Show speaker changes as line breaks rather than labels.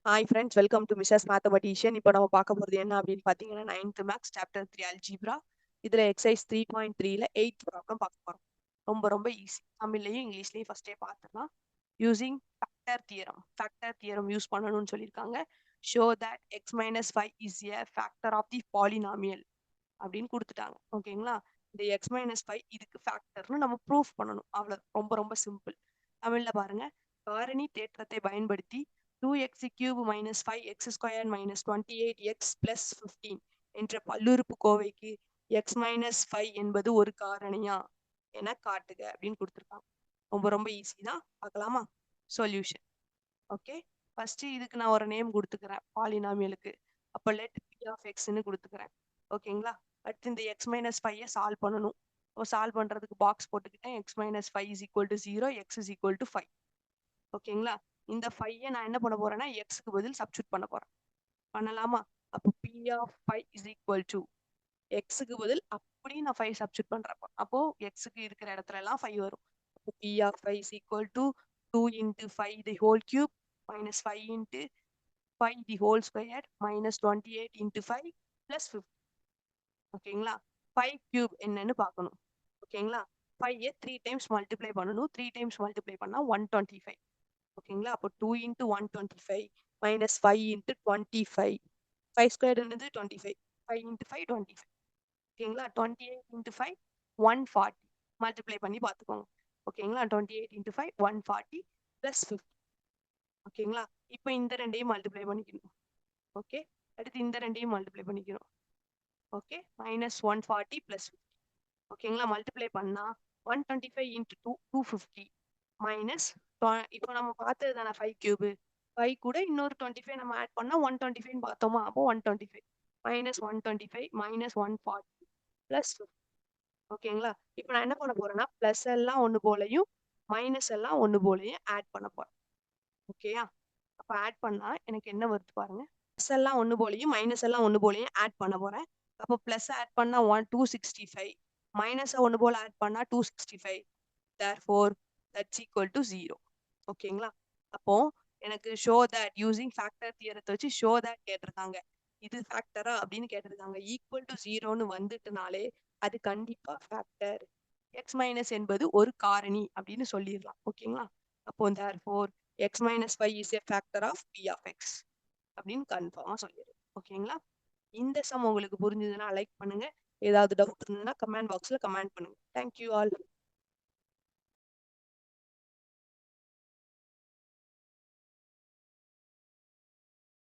Hi friends, welcome to Mrs mathematician. இப்போ நம்ம பார்க்க போகிறது என்ன அப்படின்னு பார்த்தீங்கன்னா, 9th மேக்ஸ் சாப்டர் 3 அல்ஜீப்ரா. இதில் எக்ஸசைஸ் 3.3ல 8th ப்ராப்ளம் பார்க்க போகிறோம். ரொம்ப ரொம்ப ஈஸி. தமிழ்லையும் இங்கிலீஷ்லையும் ஃபஸ்ட்டே பார்த்துக்கலாம். யூசிங் ஃபேக்டர் தியரம் யூஸ் பண்ணணும்னு சொல்லியிருக்காங்க. Show that x minus 5 is a factor of the polynomial அப்படின்னு கொடுத்துட்டாங்க. ஓகேங்களா? இந்த எக்ஸ் மைனஸ் 5 இதுக்கு ஃபேக்டர்னு நம்ம ப்ரூஃப் பண்ணணும். அவ்வளோ, ரொம்ப ரொம்ப சிம்பிள். தமிழில் பாருங்க. காரணி தேற்றத்தை பயன்படுத்தி 2x³ minus 5x² minus 28x plus 15 என்ற பல்லுறுப்புக்கோவைக்கு x minus 5 என்பது ஒரு காரணியா என காட்டுக அப்படின்னு கொடுத்துருக்காங்க. ரொம்ப ரொம்ப ஈஸி தான். பார்க்கலாமா? சொல்யூஷன். ஓகே, ஃபர்ஸ்ட் இதுக்கு நான் ஒரு நேம் கொடுத்துக்கிறேன் பாலினாமியலுக்கு. அப்போ லெட் p of xன்னு கொடுத்துக்கிறேன். ஓகேங்களா? அடுத்து இந்த x minus 5 சால்வ் பண்ணணும். சால்வ் பண்றதுக்கு பாக்ஸ் போட்டுக்கிட்டேன். x minus 5 is equal to 0, x is equal to 5. ஓகேங்களா? இந்த 5 நான் என்ன பண்ண போறேன்னா எக்ஸ்க்கு பதில் சப்ஸ்டியூட் பண்ண போறேன். பண்ணலாமா? அப்போ p of 5 is equal to எக்ஸுக்கு பதில் அப்படி நான் 5 சப்ஸ்டியூட் பண்றேன். அப்போ எக்ஸுக்கு இருக்கிற இடத்துல எல்லாம் 5 வரும். p of 5 is equal to 2 into 5 the whole cube minus 5 into 5 the whole square minus 28 into 5 plus 50. ஓகேங்களா? 5 cube என்னன்னு பார்க்கணும். ஓகேங்களா? 5 3 டைம்ஸ் மல்டிப்ளை பண்ணணும். 3 டைம்ஸ் மல்டிப்ளை பண்ணா 125. ஓகேங்களா? அப்போ 2 into 125 minus 5 into 25. 5 squared என்னது 25. 5 into 5 25. ஓகேங்களா? 28 into 5 140. மல்டிப்ளை பண்ணி பார்த்துக்கோங்க. ஓகேங்களா? 28 into 5 140 plus 50. ஓகேங்களா? இப்போ இந்த ரெண்டையும் மல்டிப்ளை பண்ணிக்கணும். ஓகே, அடுத்து இந்த ரெண்டையும் மல்டிப்ளை பண்ணிக்கணும். Okay, minus 140 plus 50. ஓகேங்களா? மல்டிப்ளை பண்ணா 125 into 2 250 மைனஸ் இப்போ நம்ம பார்த்தது தானே 5 கியூபு. 5 கூட இன்னொரு 25 நம்ம ஆட் பண்ணா 125 பார்த்தோமா? அப்போ 125 மைனஸ் 125 மைனஸ் 140 பிளஸ் 50. ஓகேங்களா? இப்போ நான் என்ன பண்ண போறேன்னா பிளஸ் எல்லாம் ஒன்று போலையும் மைனஸ் எல்லாம் ஒன்று போலையும் ஆட் பண்ண போறேன். ஓகேயா? அப்போ ஆட் பண்ணா எனக்கு என்ன வருது பாருங்க. பிளஸ் எல்லாம் ஒன்று போலையும் மைனஸ் எல்லாம் ஒன்று போலையும் ஆட் பண்ண போறேன். அப்போ பிளஸ் ஆட் பண்ணா 265 மைனஸ் ஒன்று போல ஆட் பண்ணா 265. therefore that's equal to 0. ஓகேங்களா? அப்போ எனக்கு ஷோ தட் யூசிங் ஃபேக்டர் தியரத்தை வச்சு ஷோ தட் கேட்டிருக்காங்க. இது ஃபேக்டரா அப்படின்னு கேட்டிருக்காங்க. ஈக்குவல் டு 0ன்னு வந்துட்டுனாலே அது கண்டிப்பா ஃபேக்டர். எக்ஸ் மைனஸ் என்பது ஒரு காரணி அப்படின்னு சொல்லிடலாம். ஓகேங்களா? அப்போ therefore x minus 5 is a factor of p of x அப்படின்னு கன்ஃபார்மா சொல்லிடுறேன். ஓகேங்களா? இந்த சம் உங்களுக்கு புரிஞ்சதுன்னா லைக் பண்ணுங்க. ஏதாவது டவுட் இருந்ததுன்னா கமெண்ட் பாக்ஸ்ல கமெண்ட் பண்ணுங்க. Thank you all.